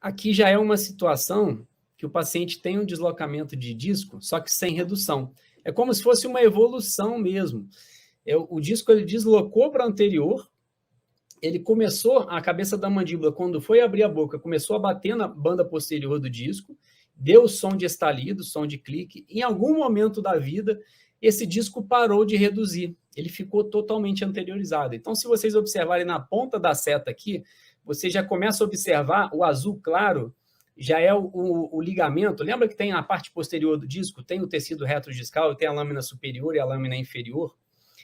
Aqui já é uma situação que o paciente tem um deslocamento de disco, só que sem redução. É como se fosse uma evolução mesmo. O disco ele deslocou para o anterior, ele começou, a cabeça da mandíbula, quando foi abrir a boca, começou a bater na banda posterior do disco, deu som de estalido, som de clique. Em algum momento da vida, esse disco parou de reduzir, ele ficou totalmente anteriorizado. Então, se vocês observarem na ponta da seta aqui, você já começa a observar o azul claro, já é o ligamento. Lembra que tem a parte posterior do disco, tem o tecido retrodiscal, tem a lâmina superior e a lâmina inferior?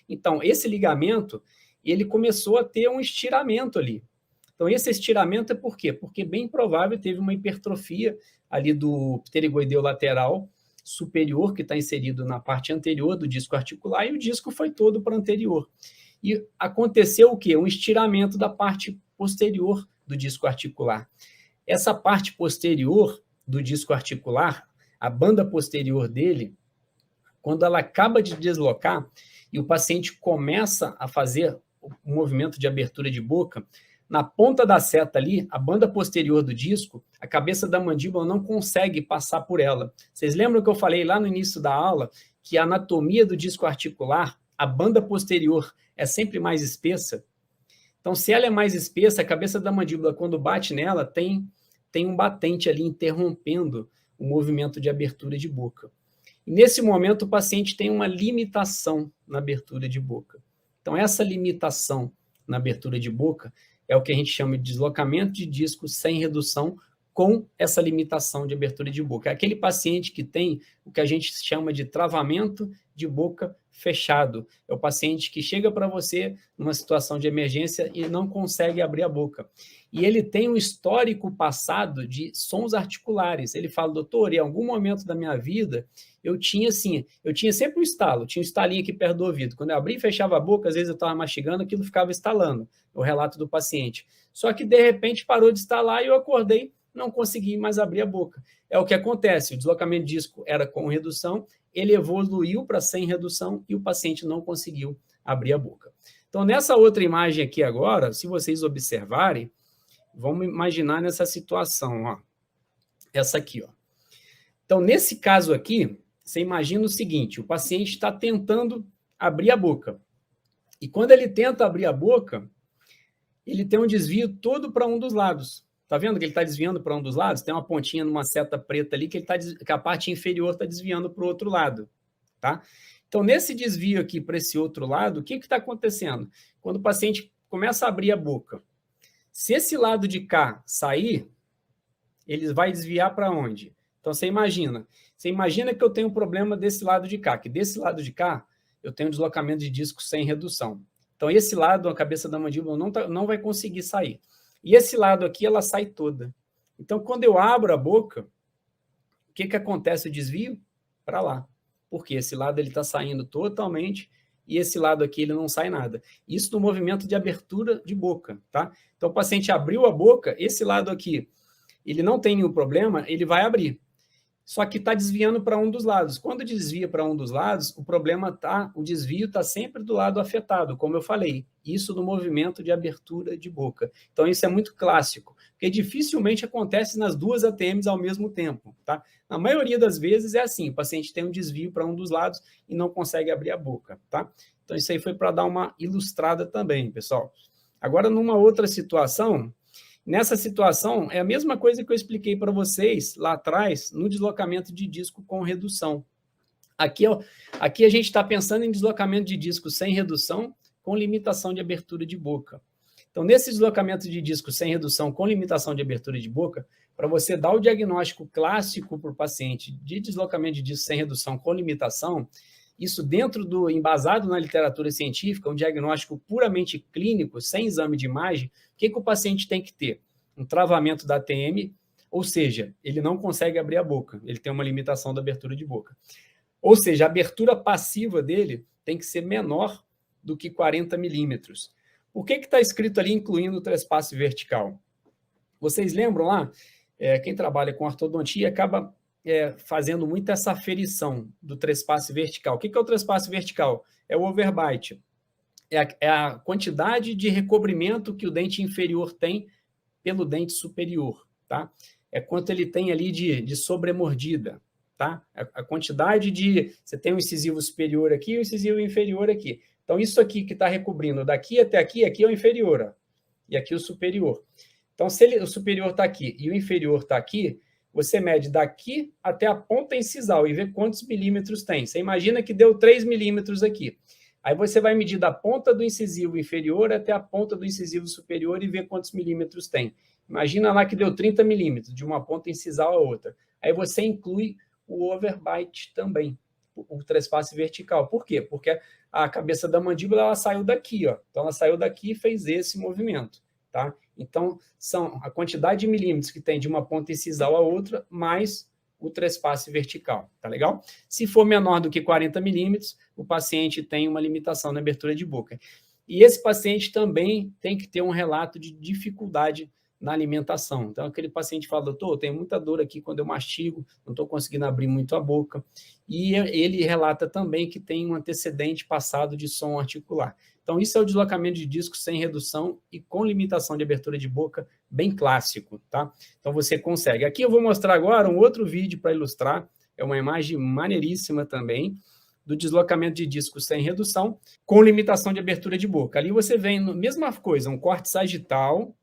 Então, esse ligamento, ele começou a ter um estiramento ali. Então, esse estiramento é por quê? Porque bem provável teve uma hipertrofia ali do pterigoideu lateral superior, que está inserido na parte anterior do disco articular, e o disco foi todo para o anterior. E aconteceu o quê? Um estiramento da parte posterior do disco articular. Essa parte posterior do disco articular, a banda posterior dele, quando ela acaba de deslocar e o paciente começa a fazer o movimento de abertura de boca, na ponta da seta ali, a banda posterior do disco, a cabeça da mandíbula não consegue passar por ela. Vocês lembram que eu falei lá no início da aula que a anatomia do disco articular, a banda posterior é sempre mais espessa? Então, se ela é mais espessa, a cabeça da mandíbula, quando bate nela, tem um batente ali interrompendo o movimento de abertura de boca. E nesse momento, o paciente tem uma limitação na abertura de boca. Então, essa limitação na abertura de boca é o que a gente chama de deslocamento de disco sem redução com essa limitação de abertura de boca. É aquele paciente que tem o que a gente chama de travamento de boca fechado. É o paciente que chega para você numa situação de emergência e não consegue abrir a boca. E ele tem um histórico passado de sons articulares. Ele fala, doutor, em algum momento da minha vida, eu tinha sempre um estalo, tinha um estalinho aqui perto do ouvido. Quando eu abria e fechava a boca, às vezes eu estava mastigando, aquilo ficava estalando, o relato do paciente. Só que, de repente, parou de estalar e eu acordei, não consegui mais abrir a boca. É o que acontece, o deslocamento de disco era com redução, ele evoluiu para sem redução e o paciente não conseguiu abrir a boca. Então, nessa outra imagem aqui agora, se vocês observarem, vamos imaginar nessa situação, ó. Essa aqui, ó. Então, nesse caso aqui, você imagina o seguinte, o paciente está tentando abrir a boca. E quando ele tenta abrir a boca, ele tem um desvio todo para um dos lados. Está vendo que ele está desviando para um dos lados? Tem uma pontinha numa seta preta ali que a parte inferior está desviando para o outro lado. Tá? Então, nesse desvio aqui para esse outro lado, o que está acontecendo? Quando o paciente começa a abrir a boca, se esse lado de cá sair, ele vai desviar para onde? Então, você imagina que eu tenho um problema desse lado de cá, que desse lado de cá eu tenho um deslocamento de disco sem redução. Então, esse lado, a cabeça da mandíbula, não vai conseguir sair. E esse lado aqui, ela sai toda. Então, quando eu abro a boca, o que acontece? O desvio? Para lá. Porque esse lado ele está saindo totalmente e esse lado aqui ele não sai nada. Isso no movimento de abertura de boca, tá? Então, o paciente abriu a boca, esse lado aqui, ele não tem nenhum problema, ele vai abrir. Só que está desviando para um dos lados. Quando desvia para um dos lados, o desvio está sempre do lado afetado, como eu falei. Isso no movimento de abertura de boca. Então, isso é muito clássico, porque dificilmente acontece nas duas ATMs ao mesmo tempo, tá? Na maioria das vezes é assim, o paciente tem um desvio para um dos lados e não consegue abrir a boca, tá? Então, isso aí foi para dar uma ilustrada também, pessoal. Agora, numa outra situação, nessa situação, é a mesma coisa que eu expliquei para vocês lá atrás, no deslocamento de disco com redução. Aqui a gente está pensando em deslocamento de disco sem redução, com limitação de abertura de boca. Então, nesse deslocamento de disco sem redução, com limitação de abertura de boca, para você dar o diagnóstico clássico para o paciente de deslocamento de disco sem redução com limitação, isso dentro do embasado na literatura científica, um diagnóstico puramente clínico, sem exame de imagem, o que o paciente tem que ter? Um travamento da ATM, ou seja, ele não consegue abrir a boca, ele tem uma limitação da abertura de boca. Ou seja, a abertura passiva dele tem que ser menor do que 40 milímetros. Por que está escrito ali, incluindo o trespasse vertical? Vocês lembram lá? Quem trabalha com ortodontia acaba fazendo muito essa aferição do trespasse vertical. O que é o trespasse vertical? É o overbite. É a quantidade de recobrimento que o dente inferior tem pelo dente superior. tá? É quanto ele tem ali de sobremordida, tá? A quantidade de... Você tem o incisivo superior aqui e o incisivo inferior aqui. Então, isso aqui que está recobrindo daqui até aqui, aqui é o inferior, ó, e aqui o superior. Então, se o superior está aqui e o inferior está aqui, você mede daqui até a ponta incisal e vê quantos milímetros tem. Você imagina que deu 3 milímetros aqui. Aí você vai medir da ponta do incisivo inferior até a ponta do incisivo superior e ver quantos milímetros tem. Imagina lá que deu 30 milímetros, de uma ponta incisal a outra. Aí você inclui o overbite também, o trespasse vertical. Por quê? Porque a cabeça da mandíbula ela saiu daqui, ó. Então ela saiu daqui e fez esse movimento, tá? Então são a quantidade de milímetros que tem de uma ponta incisal a outra, mais o trespasse vertical, tá legal? Se for menor do que 40 milímetros, o paciente tem uma limitação na abertura de boca. E esse paciente também tem que ter um relato de dificuldade na alimentação. Então, aquele paciente fala, doutor, eu tenho muita dor aqui quando eu mastigo, não estou conseguindo abrir muito a boca. E ele relata também que tem um antecedente passado de som articular. Então, isso é o deslocamento de disco sem redução e com limitação de abertura de boca, bem clássico, tá? Então, você consegue. Aqui eu vou mostrar agora um outro vídeo para ilustrar, é uma imagem maneiríssima também, do deslocamento de disco sem redução, com limitação de abertura de boca. Ali você vê, mesma coisa, um corte sagital.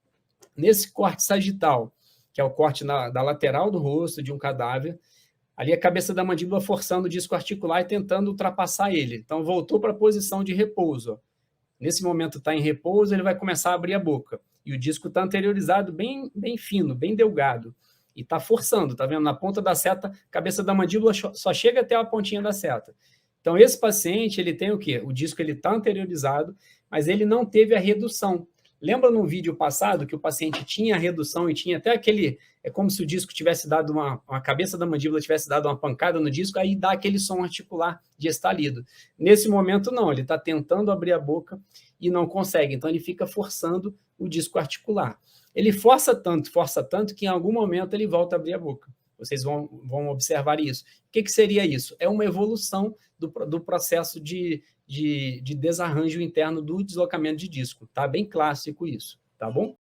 Nesse corte sagital, que é o corte da lateral do rosto de um cadáver, ali a cabeça da mandíbula forçando o disco articular e tentando ultrapassar ele. Então, voltou para a posição de repouso. Nesse momento está em repouso, ele vai começar a abrir a boca. E o disco está anteriorizado bem fino, bem delgado. E está forçando, está vendo? Na ponta da seta, a cabeça da mandíbula só chega até a pontinha da seta. Então, esse paciente, ele tem o quê? O disco está anteriorizado, mas ele não teve a redução. Lembra no vídeo passado que o paciente tinha redução e tinha até aquele... É como se o disco tivesse dado a cabeça da mandíbula tivesse dado uma pancada no disco, aí dá aquele som articular de estalido. Nesse momento, não. Ele está tentando abrir a boca e não consegue. Então, ele fica forçando o disco articular. Ele força tanto, que em algum momento ele volta a abrir a boca. Vocês vão observar isso. O que seria isso? É uma evolução do processo de desarranjo interno do deslocamento de disco. Tá bem clássico isso, tá bom?